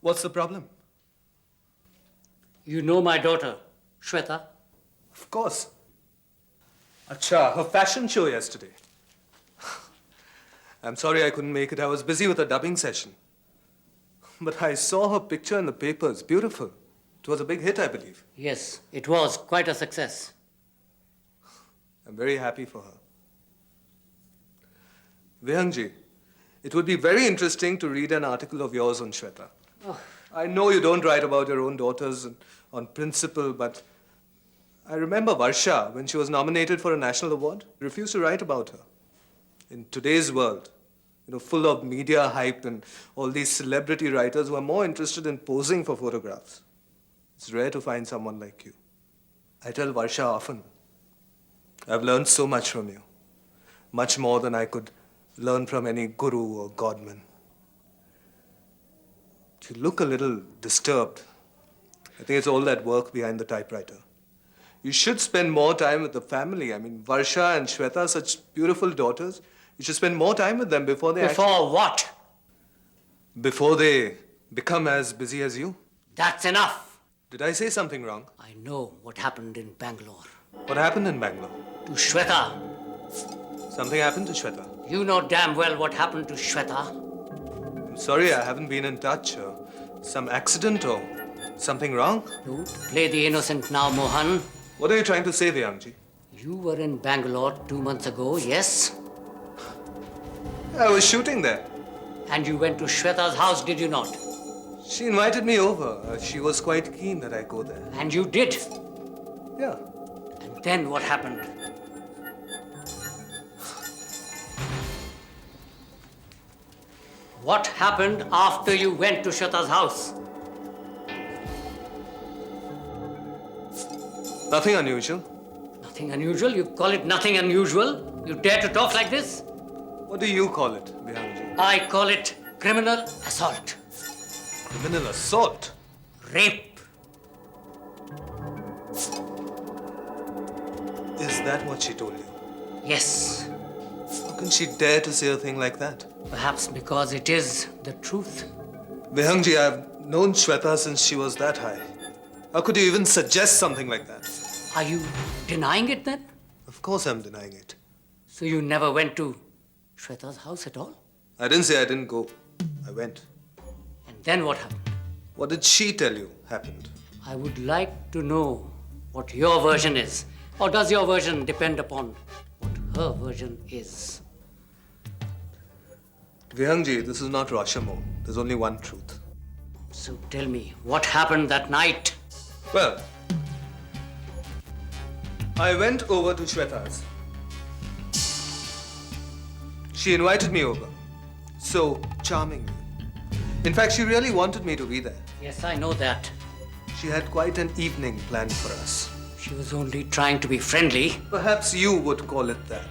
What's the problem? You know my daughter, Shweta? Of course. Acha, her fashion show yesterday. I'm sorry I couldn't make it. I was busy with a dubbing session. But I saw her picture in the papers. Beautiful. It was a big hit, I believe. Yes, it was quite a success. I'm very happy for her. Vihangji, it would be very interesting to read an article of yours on Shweta. Oh. I know you don't write about your own daughters on principle, but I remember Varsha, when she was nominated for a national award, refused to write about her. In today's world, full of media hype and all these celebrity writers who are more interested in posing for photographs. It's rare to find someone like you. I tell Varsha often, I've learned so much from you. Much more than I could learn from any guru or godman. You look a little disturbed. I think it's all that work behind the typewriter. You should spend more time with the family. I mean, Varsha and Shweta are such beautiful daughters. You should spend more time with them before they what? Before they become as busy as you. That's enough. Did I say something wrong? I know what happened in Bangalore. What happened in Bangalore? To Shweta. Something happened to Shweta. You know damn well what happened to Shweta. I'm sorry, I haven't been in touch. Some accident or something wrong? Don't play the innocent now, Mohan. What are you trying to say, Vihangji? You were in Bangalore 2 months ago, yes? I was shooting there. And you went to Shweta's house, did you not? She invited me over. She was quite keen that I go there. And you did? Yeah. And then what happened? What happened after you went to Shweta's house? Nothing unusual. Nothing unusual? You call it nothing unusual? You dare to talk like this? What do you call it, Vihangji? I call it criminal assault. Criminal assault? Rape. Is that what she told you? Yes. How can she dare to say a thing like that? Perhaps because it is the truth. Vihangji, I've known Shweta since she was that high. How could you even suggest something like that? Are you denying it then? Of course I'm denying it. So you never went to Shweta's house at all? I didn't say I didn't go. I went. And then what happened? What did she tell you happened? I would like to know what your version is. Or does your version depend upon what her version is? Vihangji, this is not Rashomon. There's only one truth. So tell me, what happened that night? Well, I went over to Shweta's. She invited me over. So charmingly. In fact, she really wanted me to be there. Yes, I know that. She had quite an evening planned for us. She was only trying to be friendly. Perhaps you would call it that.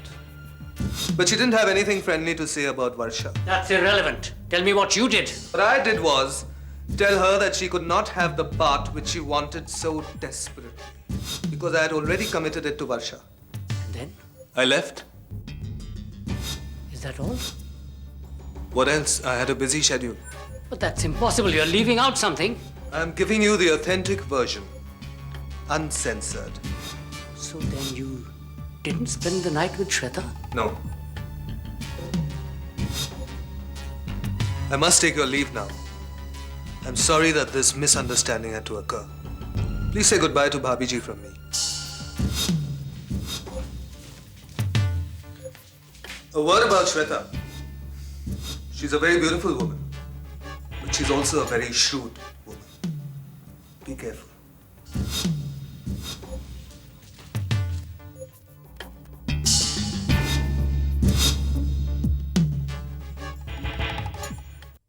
But she didn't have anything friendly to say about Varsha. That's irrelevant. Tell me what you did. What I did was tell her that she could not have the part which she wanted so desperately. Because I had already committed it to Varsha. And then? I left. Is that all? What else? I had a busy schedule. But that's impossible. You're leaving out something. I'm giving you the authentic version. Uncensored. So then you didn't spend the night with Shweta? No. I must take your leave now. I'm sorry that this misunderstanding had to occur. Please say goodbye to Bhabiji from me. A word about Shweta. She's a very beautiful woman, but she's also a very shrewd woman. Be careful.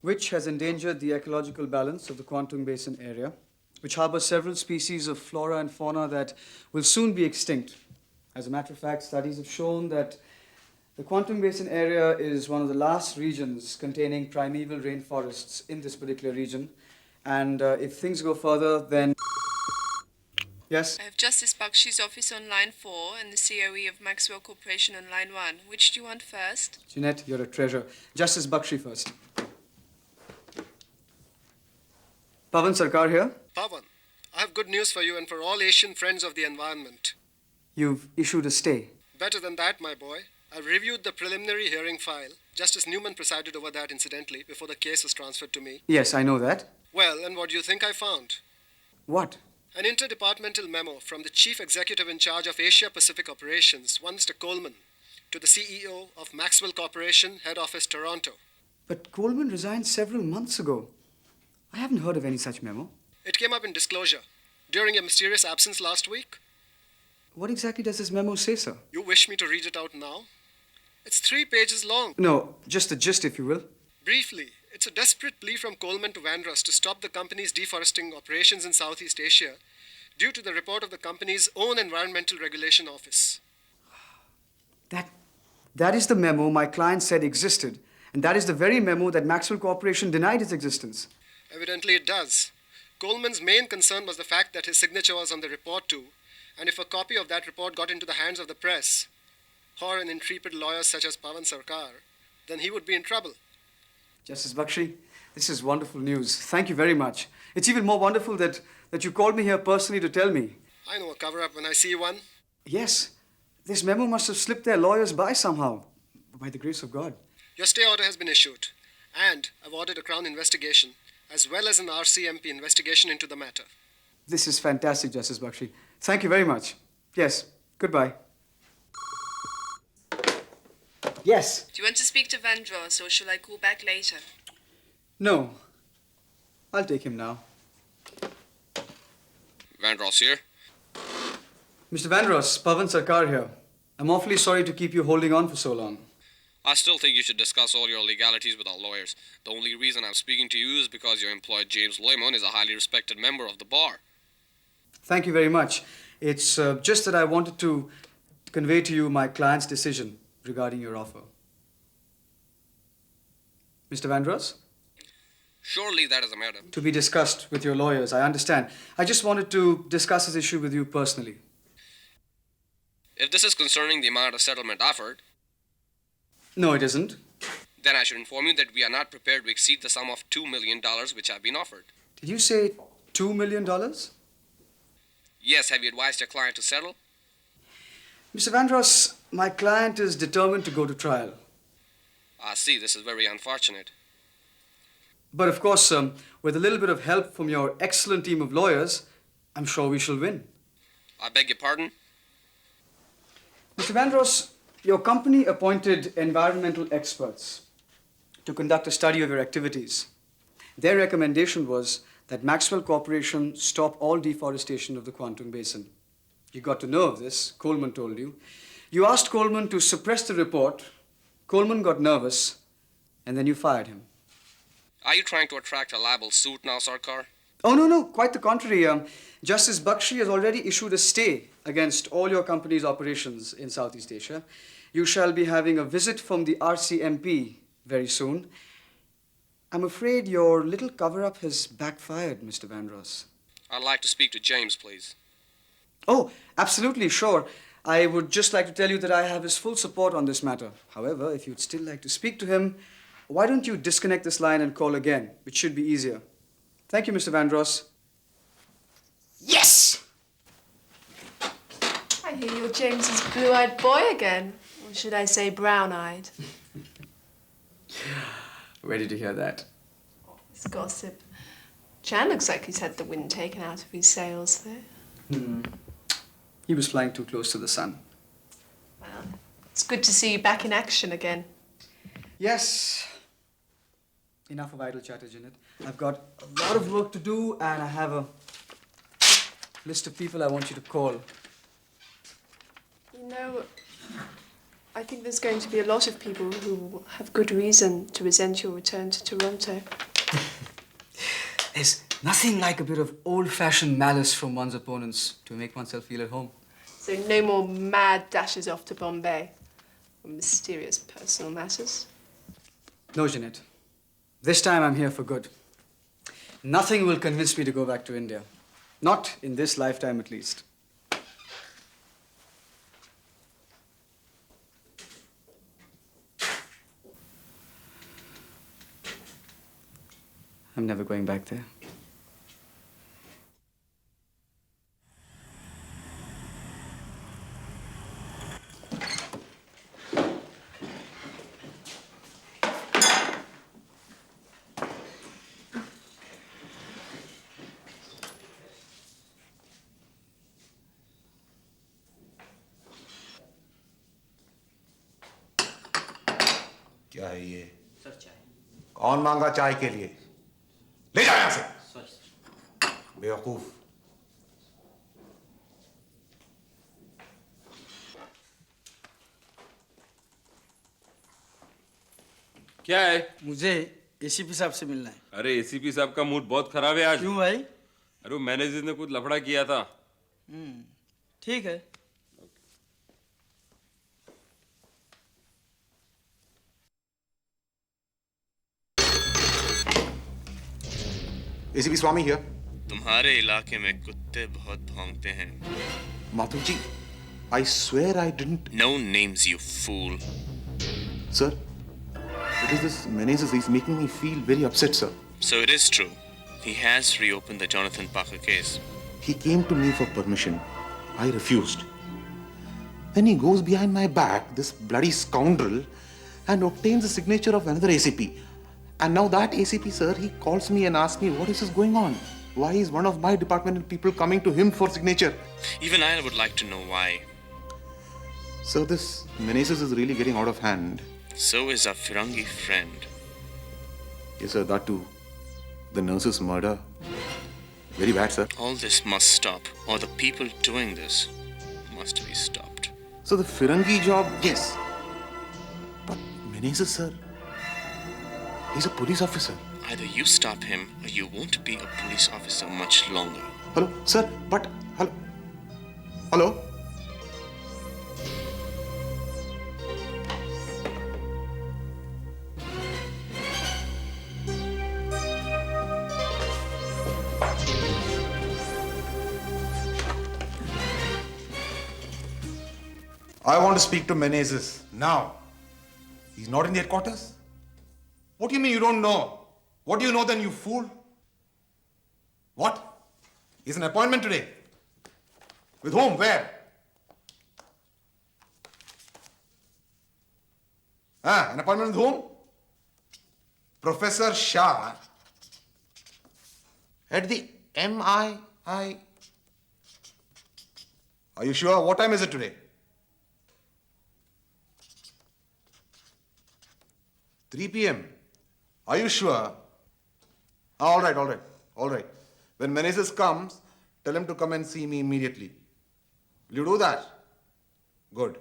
Which has endangered the ecological balance of the Quantum Basin area, which harbors several species of flora and fauna that will soon be extinct. As a matter of fact, studies have shown that the Quantum Basin area is one of the last regions containing primeval rainforests in this particular region. And if things go further, then... Yes? I have Justice Bakshi's office on line 4 and the COE of Maxwell Corporation on line 1. Which do you want first? Jeanette, you're a treasure. Justice Bakshi first. Pavan Sarkar here. Pavan, I have good news for you and for all Asian friends of the environment. You've issued a stay. Better than that, my boy. I've reviewed the preliminary hearing file. Justice Newman presided over that, incidentally, before the case was transferred to me. Yes, I know that. Well, and what do you think I found? What? An interdepartmental memo from the chief executive in charge of Asia Pacific Operations, one Mr. Coleman, to the CEO of Maxwell Corporation, head office Toronto. But Coleman resigned several months ago. I haven't heard of any such memo. It came up in disclosure during your mysterious absence last week. What exactly does this memo say, sir? You wish me to read it out now? It's 3 pages long. No, just the gist, if you will. Briefly, it's a desperate plea from Coleman to Vandross to stop the company's deforesting operations in Southeast Asia due to the report of the company's own Environmental Regulation Office. That is the memo my client said existed. And that is the very memo that Maxwell Corporation denied its existence. Evidently it does. Coleman's main concern was the fact that his signature was on the report too, and if a copy of that report got into the hands of the press, or an intrepid lawyer such as Pavan Sarkar, then he would be in trouble. Justice Bakshi, this is wonderful news. Thank you very much. It's even more wonderful that you called me here personally to tell me. I know a cover-up when I see one. Yes, this memo must have slipped their lawyers by somehow, by the grace of God. Your stay order has been issued, and I've ordered a Crown investigation, as well as an RCMP investigation into the matter. This is fantastic, Justice Bakshi. Thank you very much. Yes, goodbye. Yes. Do you want to speak to Vandross, or shall I call back later? No. I'll take him now. Vandross here. Mr. Vandross, Pavan Sarkar here. I'm awfully sorry to keep you holding on for so long. I still think you should discuss all your legalities with our lawyers. The only reason I'm speaking to you is because your employer James Lemon is a highly respected member of the bar. Thank you very much. It's just that I wanted to convey to you my client's decision regarding your offer. Mr. Vandross? Surely that is a matter. To be discussed with your lawyers, I understand. I just wanted to discuss this issue with you personally. If this is concerning the amount of settlement offered, No, it isn't. then I should inform you that we are not prepared to exceed the sum of $2 million which have been offered. Did you say $2 million? Yes, have you advised your client to settle? Mr. Vandross, my client is determined to go to trial. I see, this is very unfortunate. But of course, with a little bit of help from your excellent team of lawyers, I'm sure we shall win. I beg your pardon? Mr. Vandross, your company appointed environmental experts to conduct a study of your activities. Their recommendation was that Maxwell Corporation stop all deforestation of the Kwantung Basin. You got to know of this, Coleman told you. You asked Coleman to suppress the report. Coleman got nervous, and then you fired him. Are you trying to attract a libel suit now, Sarkar? Oh, no, quite the contrary. Justice Bakshi has already issued a stay against all your company's operations in Southeast Asia. You shall be having a visit from the RCMP very soon. I'm afraid your little cover-up has backfired, Mr. Vandross. I'd like to speak to James, please. Oh, absolutely, sure. I would just like to tell you that I have his full support on this matter. However, if you'd still like to speak to him, why don't you disconnect this line and call again, which should be easier. Thank you, Mr. Vandross. Yes! I hear you're James's blue-eyed boy again. Or should I say brown-eyed? Where did you hear that? It's gossip. Chan looks like he's had the wind taken out of his sails there. He was flying too close to the sun. Well, it's good to see you back in action again. Yes. Enough of idle chatter, Janet. I've got a lot of work to do, and I have a list of people I want you to call. You know, I think there's going to be a lot of people who have good reason to resent your return to Toronto. There's nothing like a bit of old-fashioned malice from one's opponents to make oneself feel at home. So no more mad dashes off to Bombay or mysterious personal matters. No, Janet. This time I'm here for good. Nothing will convince me to go back to India. Not in this lifetime, at least. I'm never going back there. क्या है ये? Sir चाय। कौन मांगा चाय के लिए? ले जाओ यहां से। सर। बेवकूफ। क्या है? मुझे एसीपी साहब से मिलना है। अरे एसीपी साहब का मूड बहुत खराब है आज। क्यों भाई? अरे वो मैनेजर ने कुछ लफड़ा किया था। ठीक है। ACP Swami here. तुम्हारे इलाके में कुत्ते बहुत भौंकते हैं। Madhav ji, I swear I didn't. No names, you fool. Sir, it is this Menezes. He's making me feel very upset, sir. So it is true. He has reopened the Jonathan Parker case. He came to me for permission. I refused. Then he goes behind my back, this bloody scoundrel, and obtains the signature of another ACP. And now that ACP, sir, he calls me and asks me what is this going on? Why is one of my departmental people coming to him for signature? Even I would like to know why. Sir, this Menezes is really getting out of hand. So is our Firangi friend. Yes, sir, that too. The nurse's murder. Very bad, sir. All this must stop, or the people doing this must be stopped. So the Firangi job, yes. But Menezes, sir, he's a police officer. Either you stop him, or you won't be a police officer much longer. Hello, sir, but, hello. Hello? I want to speak to Menezes now. He's not in the headquarters? What do you mean you don't know? What do you know then, you fool? What? He's an appointment today. With whom? Where? An appointment with whom? Professor Shah. At the MII. Are you sure? What time is it today? 3 p.m. Are you sure? All right. When Menezes comes, tell him to come and see me immediately. Will you do that? Good.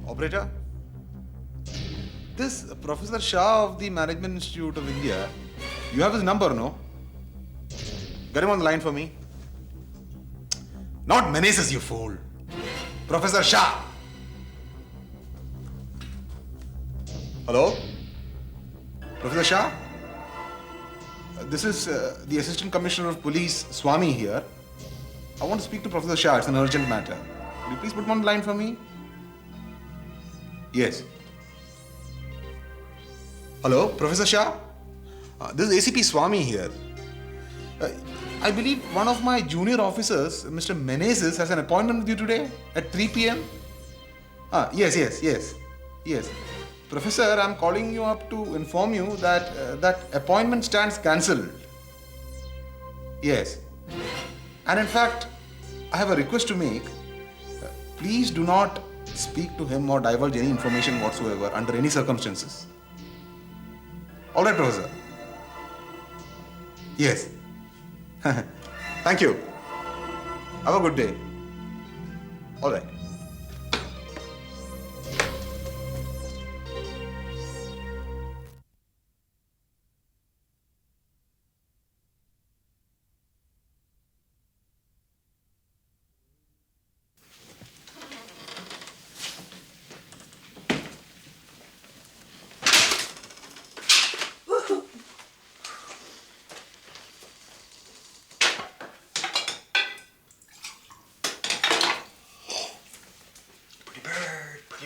Operator, this Professor Shah of the Management Institute of India, you have his number, no? Get him on the line for me. Not Menezes, you fool. Professor Shah. Hello? Professor Shah? This is the Assistant Commissioner of Police, Swami here. I want to speak to Professor Shah. It's an urgent matter. Will you please put him on the line for me? Yes. Hello, Professor Shah? This is ACP Swami here. I believe one of my junior officers, Mr. Menezes, has an appointment with you today at 3 p.m. Yes. Professor, I'm calling you up to inform you that that appointment stands cancelled. Yes. And in fact, I have a request to make. Please do not speak to him or divulge any information whatsoever under any circumstances. All right, Professor. Yes. Thank you. Have a good day. All right.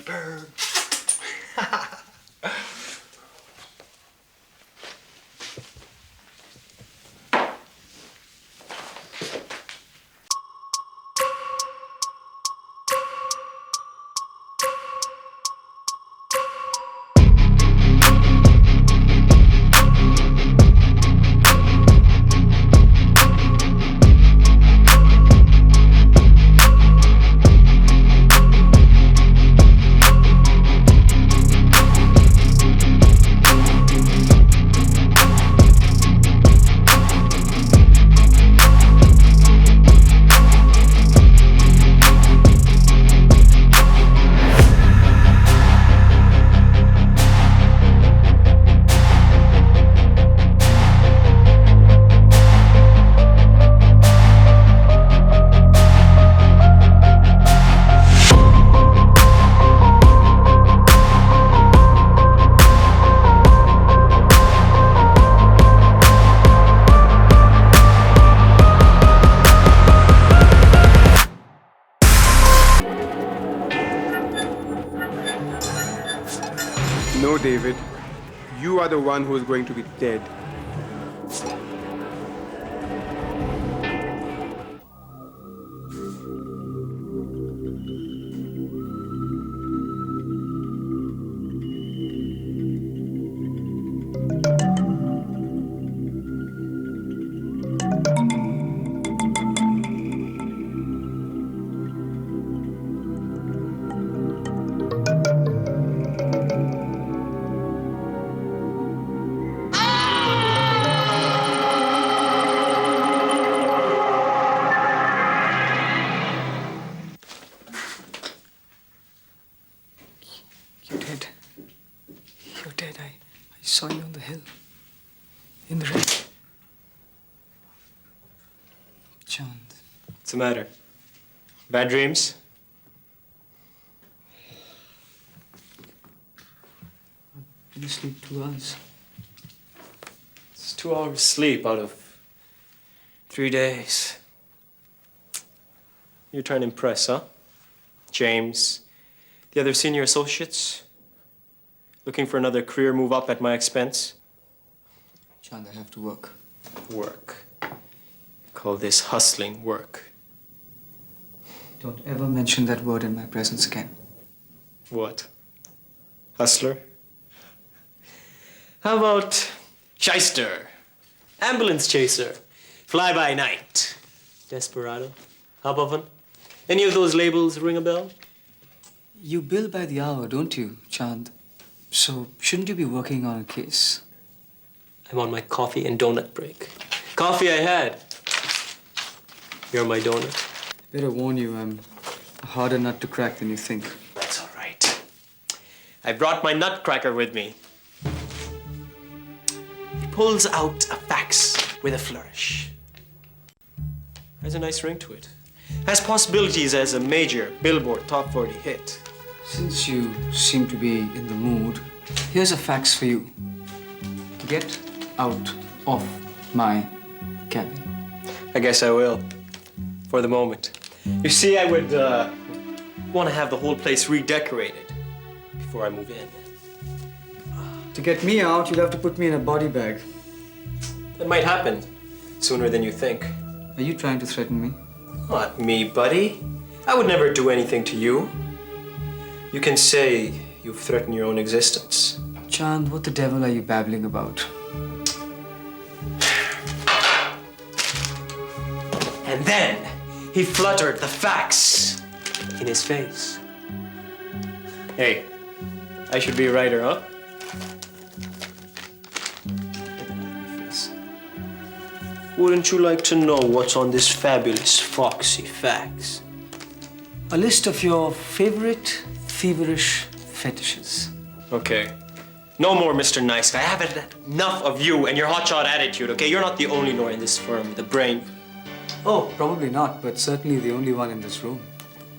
Bird. David. You are the one who is going to be dead. You're dead. You're dead. I saw you on the hill. In the rain. Chand. What's the matter? Bad dreams? I've been asleep 2 hours. It's 2 hours sleep out of 3 days. You're trying to impress, huh? James, the other senior associates? Looking for another career move up at my expense? Chand, I have to work. Work. Call this hustling work. Don't ever mention that word in my presence again. What? Hustler? How about shyster, ambulance chaser, fly-by-night, desperado, hub-oven? Any of those labels ring a bell? You bill by the hour, don't you, Chand? So shouldn't you be working on a case? I'm on my coffee and donut break. Coffee I had. You're my donut. Better warn you, I'm a harder nut to crack than you think. That's all right. I brought my nutcracker with me. He pulls out a fax with a flourish. Has a nice ring to it. Has possibilities as a major Billboard Top 40 hit. Since you seem to be in the mood, here's a fax for you. Get out of my cabin. I guess I will. For the moment. You see, I would want to have the whole place redecorated before I move in. To get me out, you'll have to put me in a body bag. That might happen sooner than you think. Are you trying to threaten me? Not me, buddy. I would never do anything to you. You can say you've threatened your own existence. Chand, what the devil are you babbling about? And then he fluttered the fax in his face. Hey, I should be a writer, huh? Wouldn't you like to know what's on this fabulous foxy fax? A list of your favorite feverish fetishes. Okay. No more, Mr. Nice Guy. I haven't had enough of you and your hotshot attitude, okay? You're not the only lawyer in this firm with a brain. Oh, probably not, but certainly the only one in this room.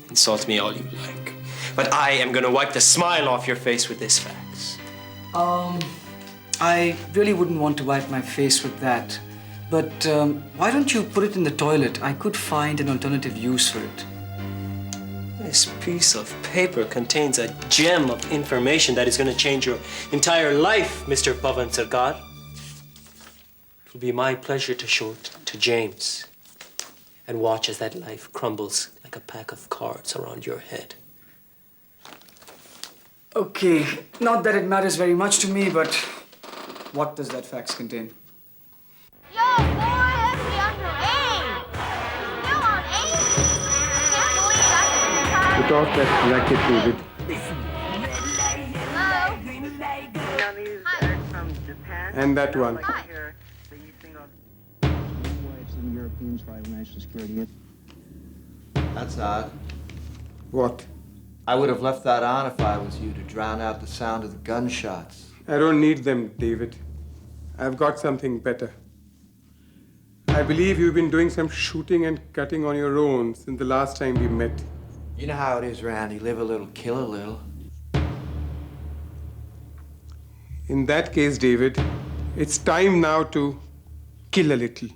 Insult me all you like. But I am gonna wipe the smile off your face with this fax. I really wouldn't want to wipe my face with that. But why don't you put it in the toilet? I could find an alternative use for it. This piece of paper contains a gem of information that is going to change your entire life, Mr. Pavan Sarkar. It will be my pleasure to show it to James and watch as that life crumbles like a pack of cards around your head. Okay, not that it matters very much to me, but what does that fax contain? Yo, boy, that's the underage. Still on 8? I can't believe that's the time. Put off that racket, David. Hello? And that one. Hi. That's odd. What? I would have left that on if I was you to drown out the sound of the gunshots. I don't need them, David. I've got something better. I believe you've been doing some shooting and cutting on your own since the last time we met. You know how it is, Randy. Live a little, kill a little. In that case, David, it's time now to kill a little.